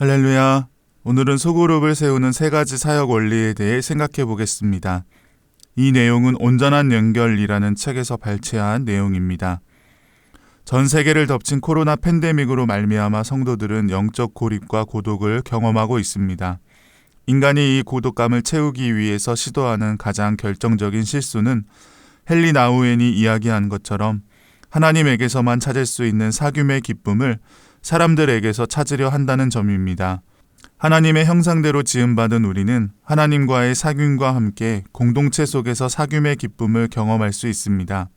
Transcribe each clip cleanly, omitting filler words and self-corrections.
할렐루야. 오늘은 소그룹을 세우는 세 가지 사역 원리에 대해 생각해 보겠습니다. 이 내용은 온전한 연결이라는 책에서 발췌한 내용입니다. 전 세계를 덮친 코로나 팬데믹으로 말미암아 성도들은 영적 고립과 고독을 경험하고 있습니다. 인간이 이 고독감을 채우기 위해서 시도하는 가장 결정적인 실수는 헨리 나우엔이 이야기한 것처럼 하나님에게서만 찾을 수 있는 사귐의 기쁨을 사람들에게서 찾으려 한다는 점입니다. 하나님의 형상대로 지음받은 우리는 하나님과의 사귐과 함께 공동체 속에서 사귐의 기쁨을 경험할 수 있습니다.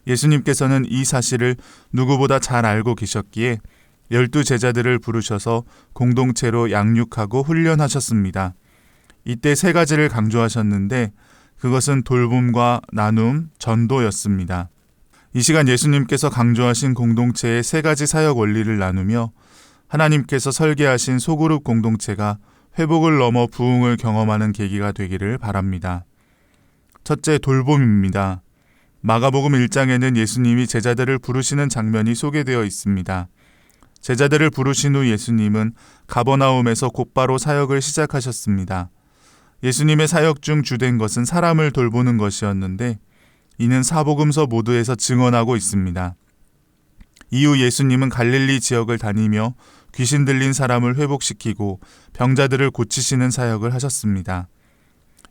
예수님께서는 이 사실을 누구보다 잘 알고 계셨기에 12 제자들을 부르셔서 공동체로 양육하고 훈련하셨습니다. 이때 세 가지를 강조하셨는데 그것은 돌봄과 나눔, 전도였습니다. 이 시간 예수님께서 강조하신 공동체의 세 가지 사역 원리를 나누며 하나님께서 설계하신 소그룹 공동체가 회복을 넘어 부흥을 경험하는 계기가 되기를 바랍니다. 첫째, 돌봄입니다. 마가복음 1장에는 예수님이 제자들을 부르시는 장면이 소개되어 있습니다. 제자들을 부르신 후 예수님은 가버나움에서 곧바로 사역을 시작하셨습니다. 예수님의 사역 중 주된 것은 사람을 돌보는 것이었는데 이는 사복음서 모두에서 증언하고 있습니다. 이후 예수님은 갈릴리 지역을 다니며 귀신 들린 사람을 회복시키고 병자들을 고치시는 사역을 하셨습니다.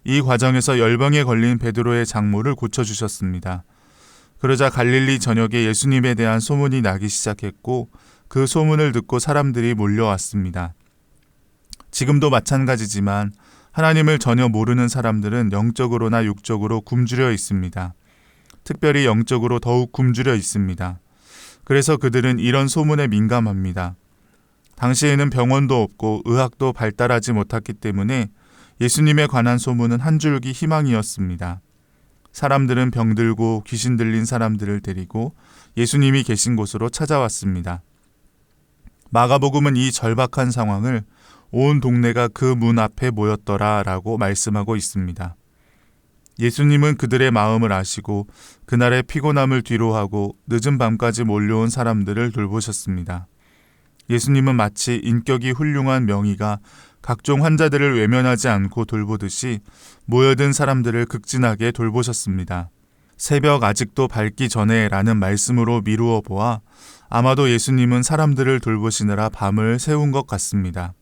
이 과정에서 열병에 걸린 베드로의 장모를 고쳐주셨습니다. 그러자 갈릴리 전역에 예수님에 대한 소문이 나기 시작했고 그 소문을 듣고 사람들이 몰려왔습니다. 지금도 마찬가지지만 하나님을 전혀 모르는 사람들은 영적으로나 육적으로 굶주려 있습니다. 특별히 영적으로 더욱 굶주려 있습니다. 그래서 그들은 이런 소문에 민감합니다. 당시에는 병원도 없고 의학도 발달하지 못했기 때문에 예수님에 관한 소문은 한 줄기 희망이었습니다. 사람들은 병들고 귀신 들린 사람들을 데리고 예수님이 계신 곳으로 찾아왔습니다. 마가복음은 이 절박한 상황을 온 동네가 그 문 앞에 모였더라 라고 말씀하고 있습니다. 예수님은 그들의 마음을 아시고 그날의 피곤함을 뒤로하고 늦은 밤까지 몰려온 사람들을 돌보셨습니다. 예수님은 마치 인격이 훌륭한 명의가 각종 환자들을 외면하지 않고 돌보듯이 모여든 사람들을 극진하게 돌보셨습니다. 새벽 아직도 밝기 전에 라는 말씀으로 미루어 보아 아마도 예수님은 사람들을 돌보시느라 밤을 새운 것 같습니다.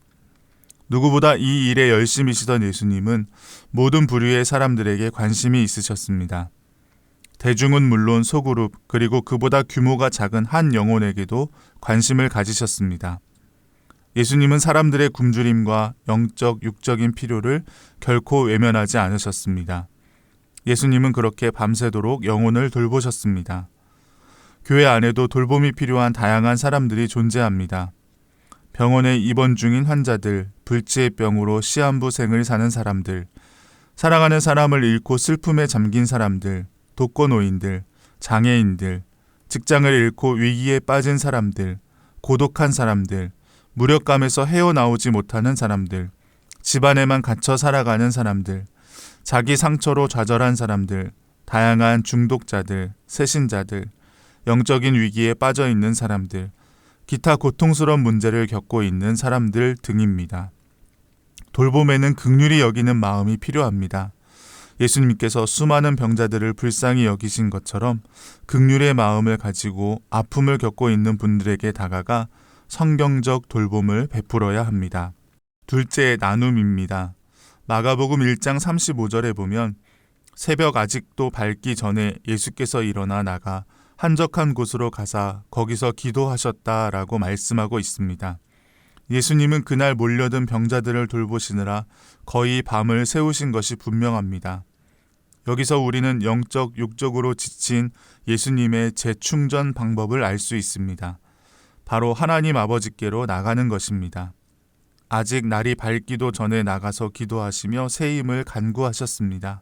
누구보다 이 일에 열심이시던 예수님은 모든 부류의 사람들에게 관심이 있으셨습니다. 대중은 물론 소그룹 그리고 그보다 규모가 작은 한 영혼에게도 관심을 가지셨습니다. 예수님은 사람들의 굶주림과 영적, 육적인 필요를 결코 외면하지 않으셨습니다. 예수님은 그렇게 밤새도록 영혼을 돌보셨습니다. 교회 안에도 돌봄이 필요한 다양한 사람들이 존재합니다. 병원에 입원 중인 환자들, 불치의 병으로 시한부 생을 사는 사람들, 사랑하는 사람을 잃고 슬픔에 잠긴 사람들, 독거노인들, 장애인들, 직장을 잃고 위기에 빠진 사람들, 고독한 사람들, 무력감에서 헤어나오지 못하는 사람들, 집안에만 갇혀 살아가는 사람들, 자기 상처로 좌절한 사람들, 다양한 중독자들, 새신자들, 영적인 위기에 빠져 있는 사람들, 기타 고통스러운 문제를 겪고 있는 사람들 등입니다. 돌봄에는 긍휼히 여기는 마음이 필요합니다. 예수님께서 수많은 병자들을 불쌍히 여기신 것처럼 긍휼의 마음을 가지고 아픔을 겪고 있는 분들에게 다가가 성경적 돌봄을 베풀어야 합니다. 둘째, 나눔입니다. 마가복음 1장 35절에 보면 새벽 아직도 밝기 전에 예수께서 일어나 나가 한적한 곳으로 가사 거기서 기도하셨다라고 말씀하고 있습니다. 예수님은 그날 몰려든 병자들을 돌보시느라 거의 밤을 새우신 것이 분명합니다. 여기서 우리는 영적, 육적으로 지친 예수님의 재충전 방법을 알 수 있습니다. 바로 하나님 아버지께로 나가는 것입니다. 아직 날이 밝기도 전에 나가서 기도하시며 새 힘을 간구하셨습니다.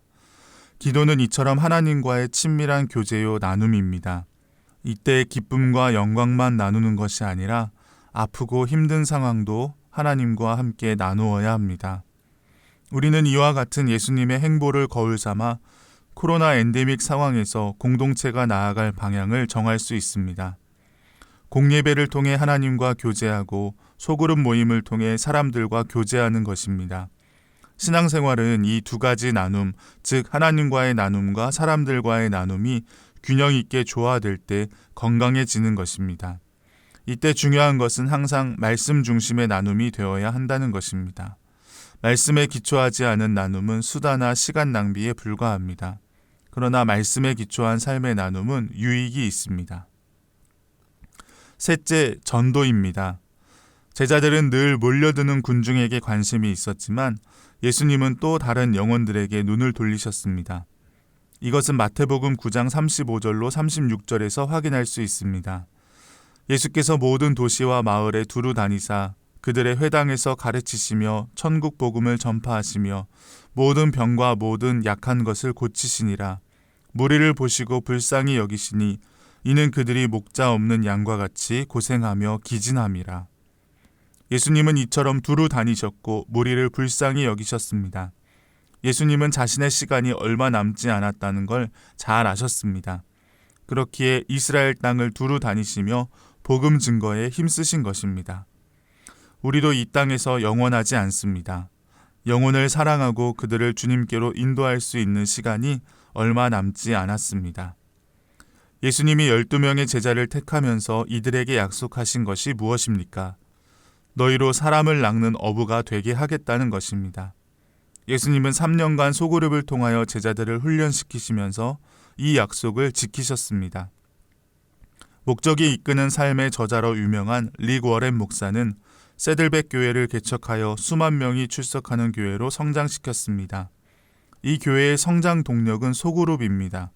기도는 이처럼 하나님과의 친밀한 교제요 나눔입니다. 이때 기쁨과 영광만 나누는 것이 아니라 아프고 힘든 상황도 하나님과 함께 나누어야 합니다. 우리는 이와 같은 예수님의 행보를 거울 삼아 코로나 엔데믹 상황에서 공동체가 나아갈 방향을 정할 수 있습니다. 공예배를 통해 하나님과 교제하고 소그룹 모임을 통해 사람들과 교제하는 것입니다. 신앙생활은 이 두 가지 나눔, 즉 하나님과의 나눔과 사람들과의 나눔이 균형 있게 조화될 때 건강해지는 것입니다. 이때 중요한 것은 항상 말씀 중심의 나눔이 되어야 한다는 것입니다. 말씀에 기초하지 않은 나눔은 수다나 시간 낭비에 불과합니다. 그러나 말씀에 기초한 삶의 나눔은 유익이 있습니다. 셋째, 전도입니다. 제자들은 늘 몰려드는 군중에게 관심이 있었지만 예수님은 또 다른 영혼들에게 눈을 돌리셨습니다. 이것은 마태복음 9장 35절로 36절에서 확인할 수 있습니다. 예수께서 모든 도시와 마을에 두루 다니사 그들의 회당에서 가르치시며 천국 복음을 전파하시며 모든 병과 모든 약한 것을 고치시니라. 무리를 보시고 불쌍히 여기시니 이는 그들이 목자 없는 양과 같이 고생하며 기진함이라. 예수님은 이처럼 두루 다니셨고 무리를 불쌍히 여기셨습니다. 예수님은 자신의 시간이 얼마 남지 않았다는 걸 잘 아셨습니다. 그렇기에 이스라엘 땅을 두루 다니시며 복음 증거에 힘쓰신 것입니다. 우리도 이 땅에서 영원하지 않습니다. 영혼을 사랑하고 그들을 주님께로 인도할 수 있는 시간이 얼마 남지 않았습니다. 예수님이 12명의 제자를 택하면서 이들에게 약속하신 것이 무엇입니까? 너희로 사람을 낚는 어부가 되게 하겠다는 것입니다. 예수님은 3년간 소그룹을 통하여 제자들을 훈련시키시면서 이 약속을 지키셨습니다. 목적이 이끄는 삶의 저자로 유명한 릭 워렌 목사는 새들백 교회를 개척하여 수만 명이 출석하는 교회로 성장시켰습니다. 이 교회의 성장 동력은 소그룹입니다.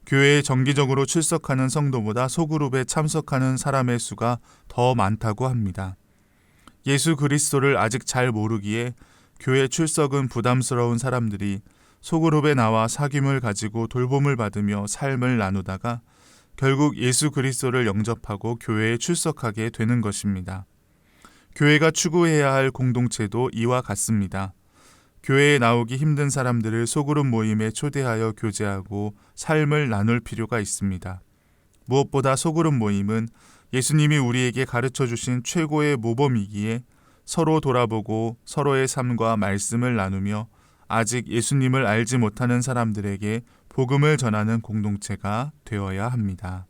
교회에 정기적으로 출석하는 성도보다 소그룹에 참석하는 사람의 수가 더 많다고 합니다. 예수 그리스도를 아직 잘 모르기에 교회 출석은 부담스러운 사람들이 소그룹에 나와 사귐을 가지고 돌봄을 받으며 삶을 나누다가 결국 예수 그리스도를 영접하고 교회에 출석하게 되는 것입니다. 교회가 추구해야 할 공동체도 이와 같습니다. 교회에 나오기 힘든 사람들을 소그룹 모임에 초대하여 교제하고 삶을 나눌 필요가 있습니다. 무엇보다 소그룹 모임은 예수님이 우리에게 가르쳐 주신 최고의 모범이기에 서로 돌아보고 서로의 삶과 말씀을 나누며 아직 예수님을 알지 못하는 사람들에게 복음을 전하는 공동체가 되어야 합니다.